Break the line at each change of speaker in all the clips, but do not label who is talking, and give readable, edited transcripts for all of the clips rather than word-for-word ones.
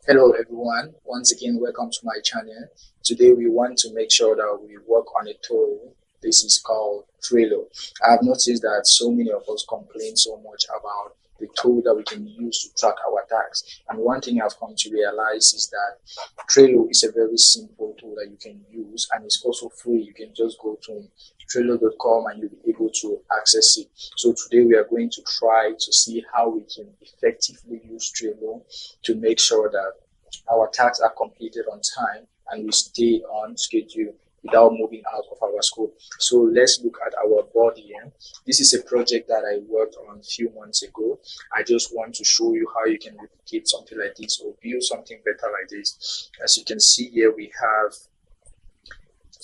Hello everyone, once again welcome to my channel. Today we want to make sure that we work on a tool. This is called Trello. I have noticed that so many of us complain so much about the tool that we can use to track our tasks. And one thing I've come to realize is that Trello is a very simple tool that you can use, and it's also free. You can just go to Trello.com and you'll be able to access it. So today we are going to try to see how we can effectively use Trello to make sure that our tasks are completed on time and we stay on schedule without moving out of our scope. So let's look at our board here. This is a project that I worked on a few months ago. I just want to show you how you can replicate something like this or build something better like this. As you can see here, we have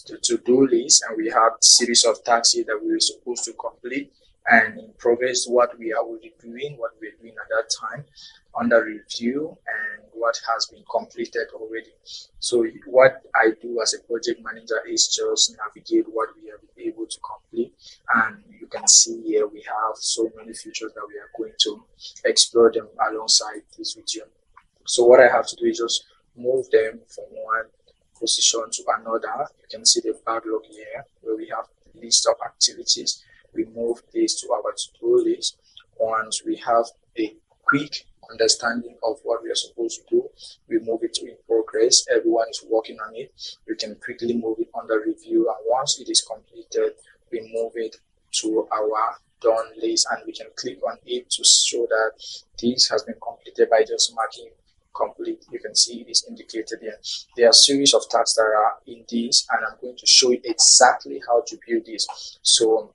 the to-do list and we have series of tasks here that we were supposed to complete, and in progress what we are already doing, what we're doing at that time, under review, and what has been completed already. So what I do as a project manager is just navigate what we have been able to complete, and you can see here we have so many features that we are going to explore them alongside this video. So what I have to do is just move them from one position to another. You can see the backlog here where we have list of activities. We move this to our to-do list. Once we have a quick understanding of what we are supposed to do, we move it to in progress. Everyone is working on it. You can quickly move it under review, and once it is completed, we move it to our done list, and we can click on it to show that this has been completed by just marking complete. You can see it is indicated here. There are a series of tasks that are in this, and I'm going to show you exactly how to build this. So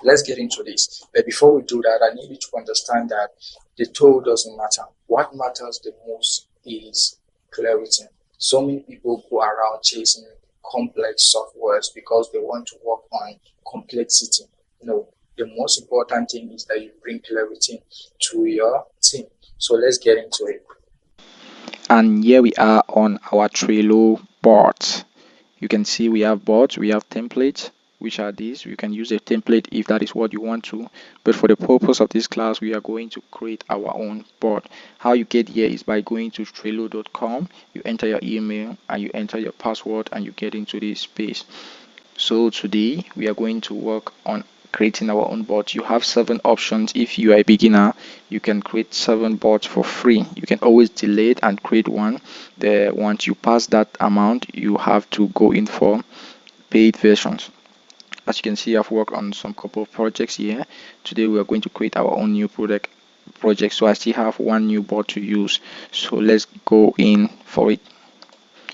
let's get into this. But before we do that, I need you to understand that the tool doesn't matter. What matters the most is clarity. So many people go around chasing complex softwares because they want to work on complexity. No, the most important thing is that you bring clarity to your team. So let's get into it.
And here we are on our Trello board. You can see we have boards, we have templates, which are these. You can use a template if that is what you want to, but for the purpose of this class we are going to create our own board. How you get here is by going to trello.com. You enter your email and you enter your password and you get into this space. So today we are going to work on creating our own bot. You have 7 options. If you are a beginner, you can create 7 bots for free. You can always delete and create one. Once you pass that amount, you have to go in for paid versions. As you can see, I've worked on some couple of projects here. Today we are going to create our own new project. So I still have one new bot to use. So let's go in for it.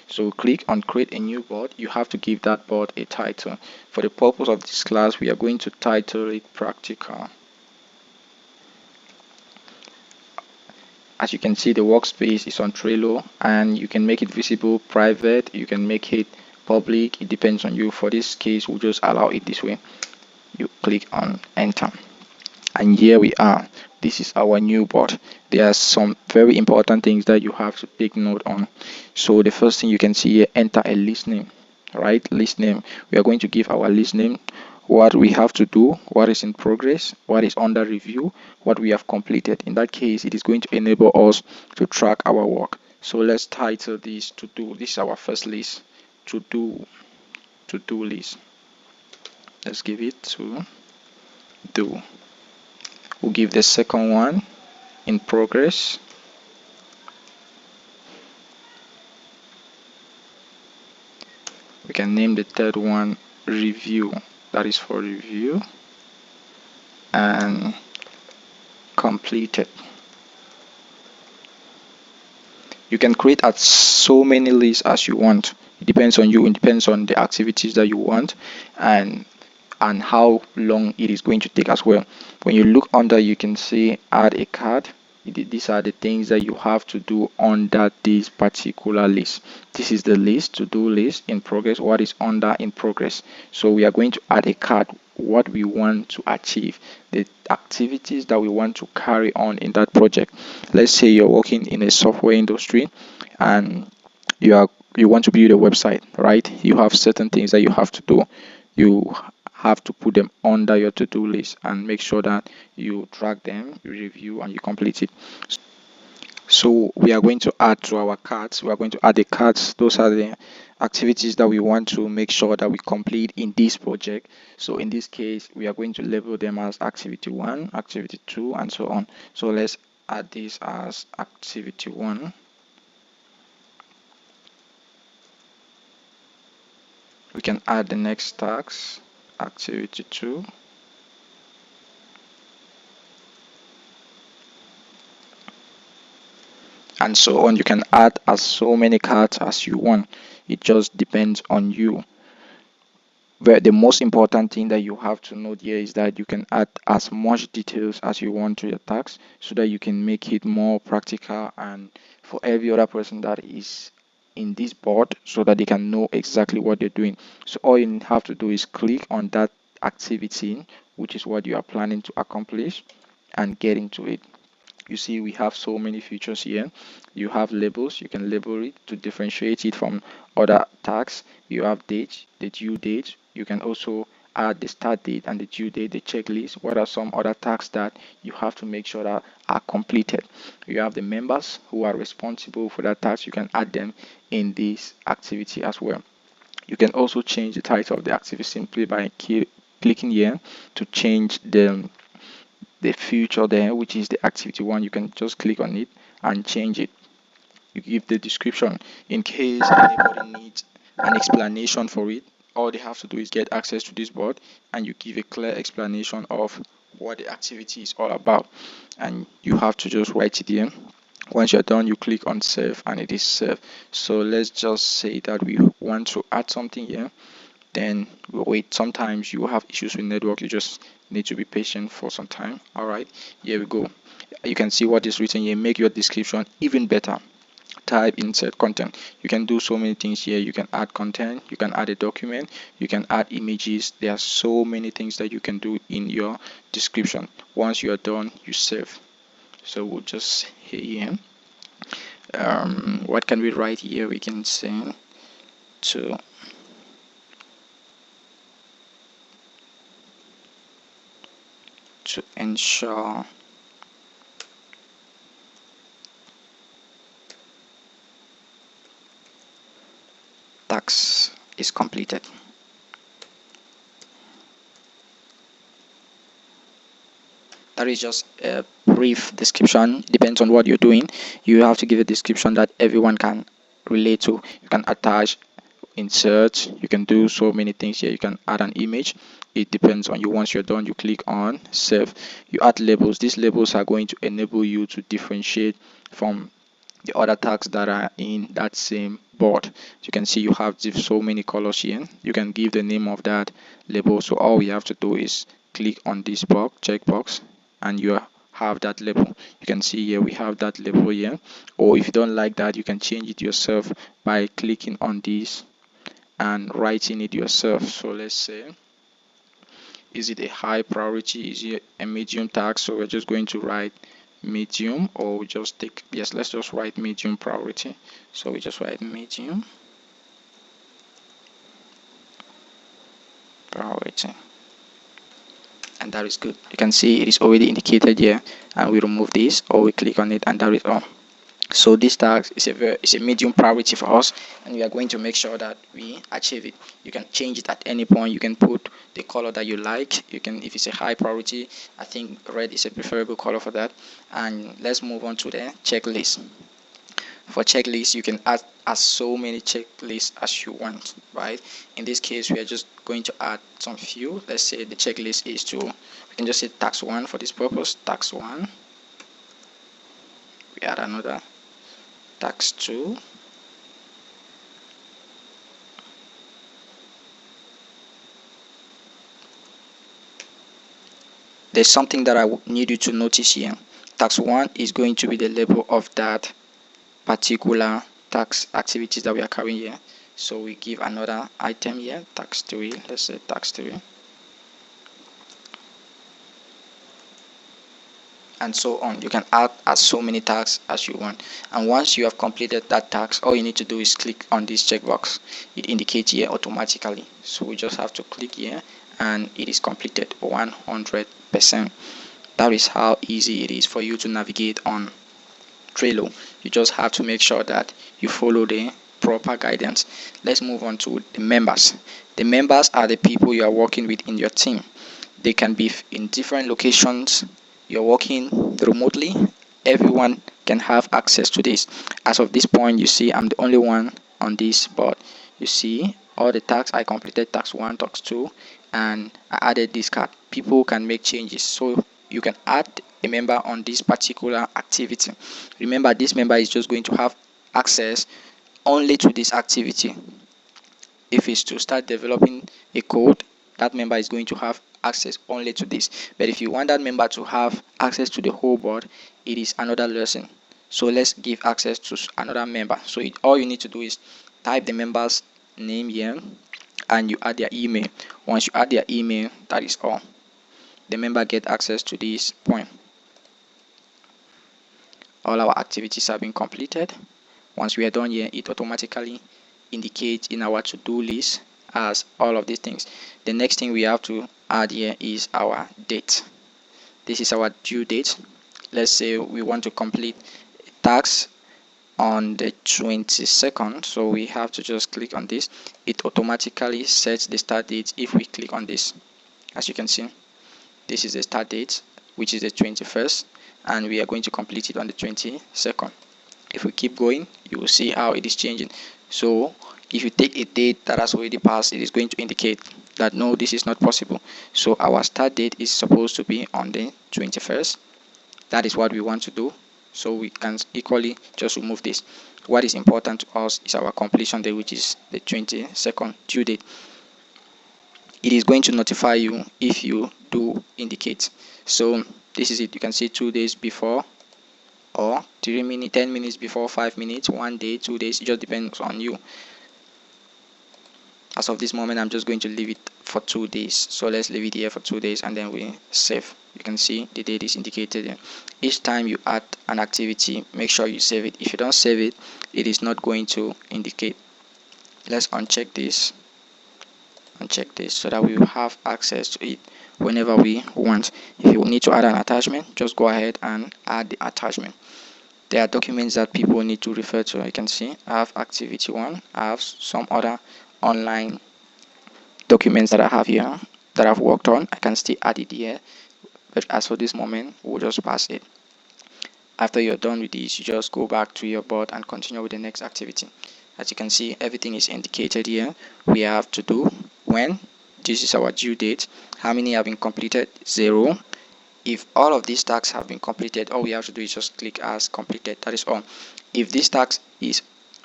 So click on create a new board. You have to give that board a title. For the purpose of this class, we are going to title it practical. As you can see, the workspace is on Trello, and you can make it visible, private, you can make it public. It depends on you. For this case, we'll just allow it this way. You click on enter, and here we are. This is our new board. There are some very important things that you have to take note on. So the first thing you can see here, enter a list name. Right, list name. We are going to give our list name, what we have to do, what is in progress, what is under review, what we have completed. In that case, it is going to enable us to track our work. So let's title this to do. This is our first list, to do list. Let's give it to do. We'll give the second one in progress. We can name the third one review. That is for review. And completed. You can create as so many lists as you want. It depends on you. It depends on the activities that you want, and how long it is going to take as well. When you look under, you can see add a card. These are the things that you have to do under this particular list. This is the list, to do list in progress, what is under in progress. So we are going to add a card, what we want to achieve, the activities that we want to carry on in that project. Let's say you're working in a software industry and you want to build a website, right? You have certain things that you have to do. You have to put them under your to-do list and make sure that you track them, you review, and you complete it. So we are going to add to our cards. We are going to add the cards. Those are the activities that we want to make sure that we complete in this project. So in this case, we are going to label them as activity 1, activity 2, and so on. So let's add this as activity 1. We can add the next task, activity 2. And so on. You can add as so many cards as you want. It just depends on you. But the most important thing that you have to note here is that you can add as much details as you want to your task so that you can make it more practical and for every other person that is in this board so that they can know exactly what they're doing. So all you have to do is click on that activity, which is what you are planning to accomplish, and get into it. You see we have so many features here. You have labels, you can label it to differentiate it from other tags. You have date, the due date. You can also add the start date and the due date, the checklist. What are some other tasks that you have to make sure that are completed? You have the members who are responsible for that task. You can add them in this activity as well. You can also change the title of the activity simply by clicking here to change the feature there, which is the activity 1. You can just click on it and change it. You give the description in case anybody needs an explanation for it. All they have to do is get access to this board and you give a clear explanation of what the activity is all about, and you have to just write it in. Once you're done, you click on save and it is saved. So let's just say that we want to add something here, then we'll wait. Sometimes you have issues with network, you just need to be patient for some time. All right, here we go. You can see what is written here. Make your description even better. Type insert content. You can do so many things here. You can add content, you can add a document, you can add images. There are so many things that you can do in your description. Once you are done, you save. So we'll just hit here. What can we write here? We can say to ensure task is completed. That is just a brief description. Depends on what you're doing. You have to give a description that everyone can relate to. You can attach, insert, you can do so many things here. You can add an image. It depends on you. Once you're done, you click on save. You add labels. These labels are going to enable you to differentiate from the other tags that are in that same board. You can see you have so many colors here. You can give the name of that label. So all we have to do is click on this box, checkbox, and you have that label. You can see here we have that label here. Or if you don't like that, you can change it yourself by clicking on this and writing it yourself. So let's say, is it a high priority? Is it a medium task? So we're just going to write medium, or we just take, yes, let's just write medium priority. So we just write medium priority, and that is good. You can see it is already indicated here, and we remove this or we click on it, and that is all. So this task is a medium priority for us, and we are going to make sure that we achieve it. You can change it at any point. You can put the color that you like. You can, if it's a high priority, I think red is a preferable color for that. And let's move on to the checklist. For checklists, you can add as so many checklists as you want, right? In this case, we are just going to add some few. Let's say the checklist is to, we can just say task 1 for this purpose. Task 1. We add another task 2. There's something that I need you to notice here. Task 1 is going to be the label of that particular task activities that we are carrying here. So we give another item here, task 3. Let's say task 3. And so on. You can add as so many tasks as you want, and once you have completed that task, all you need to do is click on this checkbox. It indicates here automatically, so we just have to click here and it is completed 100%. That is how easy it is for you to navigate on Trello. You just have to make sure that you follow the proper guidance. Let's move on to the members. The members are the people you are working with in your team. They can be in different locations. You're working remotely. Everyone can have access to this. As of this point, you see I'm the only one on this board. You see all the tasks I completed, task 1, task 2, and I added this card. People can make changes. So you can add a member on this particular activity. Remember, this member is just going to have access only to this activity. If it's to start developing a code, that member is going to have access only to this. But if you want that member to have access to the whole board, it is another lesson. So let's give access to another member. So all you need to do is type the member's name here and you add their email. Once you add their email, that is all. The member get access to this point. All our activities have been completed. Once we are done here, it automatically indicates in our to-do list as all of these things. The next thing we have to add here is our date. This is our due date. Let's say we want to complete a task on the 22nd, so we have to just click on this. It automatically sets the start date if we click on this. As you can see, this is the start date, which is the 21st, and we are going to complete it on the 22nd. If we keep going, you will see how it is changing. So if you take a date that has already passed, it is going to indicate that no, this is not possible. So our start date is supposed to be on the 21st. That is what we want to do. So we can equally just remove this. What is important to us is our completion date, which is the 22nd due date. It is going to notify you if you do indicate. So this is it. You can see 2 days before, or 3 minutes, 10 minutes before, 5 minutes, 1 day, 2 days. It just depends on you. As of this moment, I'm just going to leave it for 2 days. So let's leave it here for 2 days and then we save. You can see the date is indicated here. Each time you add an activity, make sure you save it. If you don't save it, it is not going to indicate. Let's uncheck this so that we will have access to it whenever we want. If you need to add an attachment, just go ahead and add the attachment. There are documents that people need to refer to. You can see I have activity 1. I have some other online documents that I have here that I've worked on. I can still add it here, but as for this moment, we'll just pass it. After you're done with this, you just go back to your board and continue with the next activity. As you can see, everything is indicated here. We have to do when. This is our due date. How many have been completed? 0. If all of these tasks have been completed, all we have to do is just click as completed. That is all. If this task is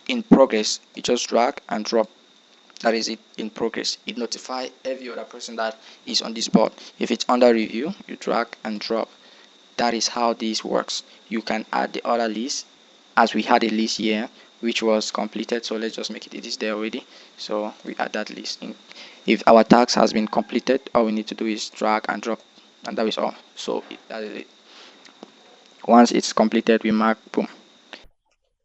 in progress, you just drag and drop. That is it, in progress. It notifies every other person that is on this board. If it's under review, you drag and drop. That is how this works. You can add the other list, as we had a list here which was completed. So let's just make it is there already. So we add that list in. If our task has been completed, all we need to do is drag and drop, and that is all. So that is it. Once it's completed, we mark boom.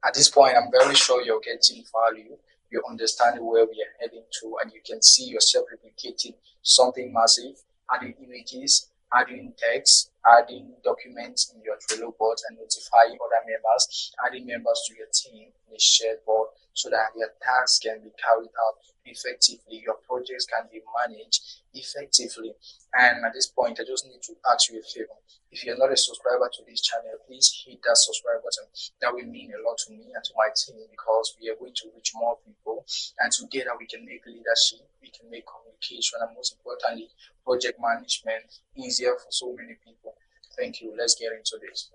At this point, I'm very sure you're getting value. You understand where we are heading to, and you can see yourself replicating something massive, adding images, adding text, adding documents in your Trello board, and notifying other members, adding members to your team in a shared board so that your tasks can be carried out effectively, your projects can be managed effectively. And at this point, I just need to ask you a favor. If you're not a subscriber to this channel, please hit that subscribe button. That will mean a lot to me and to my team, because we are going to reach more people, and together we can make leadership, we can make communication, and most importantly, project management easier for so many people. Thank you. Let's get into this.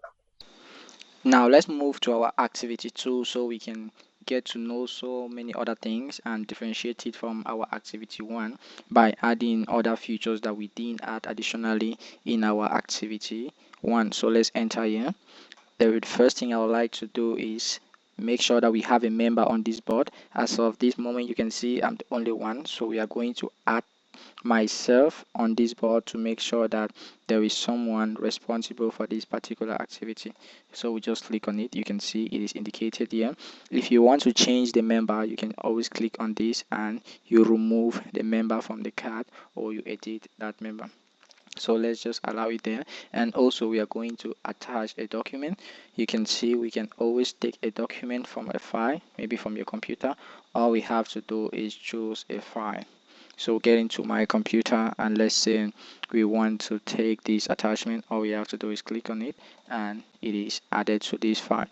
Now let's move to our activity 2 so we can get to know so many other things and differentiate it from our activity 1 by adding other features that we didn't add additionally in our activity 1. So let's enter here. The first thing I would like to do is make sure that we have a member on this board. As of this moment, you can see I'm the only one, so we are going to add myself on this board to make sure that there is someone responsible for this particular activity. So we just click on it. You can see it is indicated here. If you want to change the member, you can always click on this and you remove the member from the card, or you edit that member. So let's just allow it there. And also we are going to attach a document. You can see we can always take a document from a file, maybe from your computer. All we have to do is choose a file. So get into my computer, and let's say we want to take this attachment. All we have to do is click on it and it is added to this file.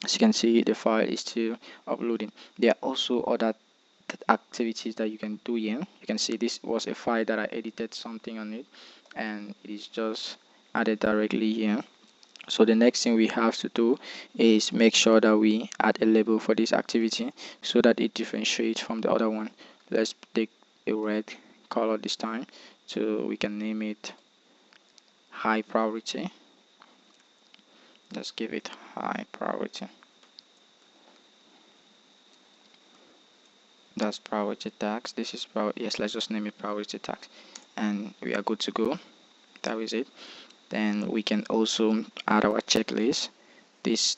As you can see, the file is still uploading. There are also other activities that you can do here. You can see this was a file that I edited something on it, and it is just added directly here. So the next thing we have to do is make sure that we add a label for this activity so that it differentiates from the other one. Let's take a red color this time, so we can name it high priority. Let's give it high priority. That's priority tax. This is yes, let's just name it priority tax, and we are good to go. That is it. Then we can also add our checklist.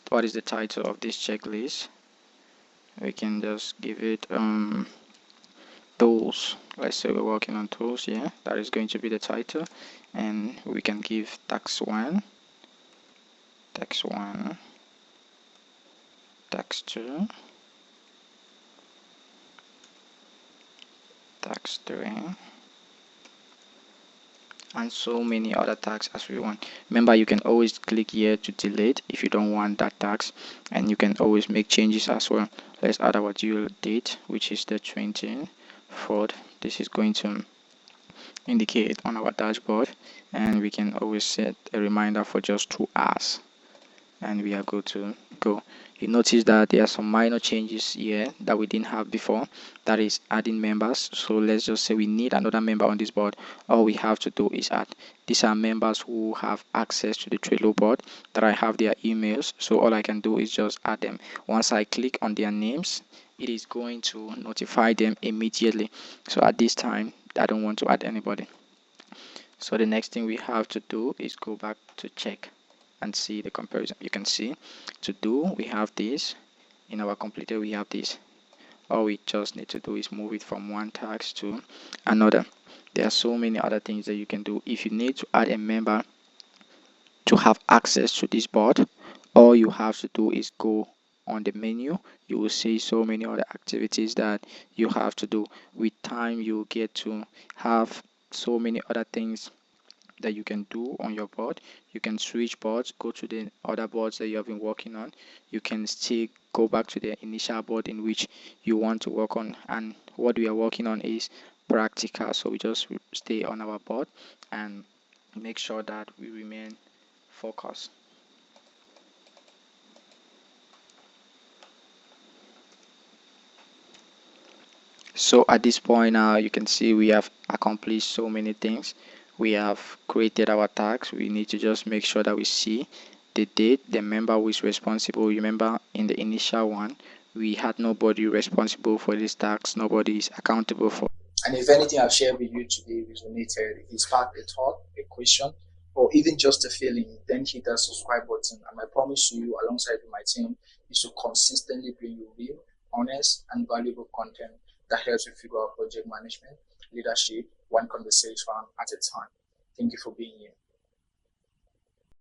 What is the title of this checklist? We can just give it tools. Let's say we're working on tools. Yeah, that is going to be the title. And we can give tax 1, tax 1, tax 2, tax 3, and so many other tags as we want. Remember, you can always click here to delete if you don't want that tags, and you can always make changes as well. Let's add our due date, which is the 24th. This is going to indicate on our dashboard, and we can always set a reminder for just 2 hours, and we are good to go. You notice that there are some minor changes here that we didn't have before, that is adding members. So let's just say we need another member on this board. All we have to do is add. These are members who have access to the Trello board, that I have their emails, so all I can do is just add them. Once I click on their names, it is going to notify them immediately. So at this time I don't want to add anybody. So the next thing we have to do is go back to check and see the comparison. You can see to do, we have this. In our completed, we have this. All we just need to do is move it from one task to another. There are so many other things that you can do. If you need to add a member to have access to this board, all you have to do is go on the menu. You will see so many other activities that you have to do. With time, you get to have so many other things that you can do on your board. You can switch boards, go to the other boards that you have been working on. You can still go back to the initial board in which you want to work on, and what we are working on is practical. So we just stay on our board and make sure that we remain focused. So at this point now, you can see we have accomplished so many things. We have created our tags. We need to just make sure that we see the date, the member who is responsible. Remember, in the initial one, we had nobody responsible for these tags. Nobody is accountable for.
And if anything I've shared with you today resonated, if it sparked a thought, a question, or even just a feeling, then hit that subscribe button. And my promise to you, alongside with my team, is to consistently bring you real, honest, and valuable content that helps you figure out project management, leadership, one conversation at a time. Thank you for being here.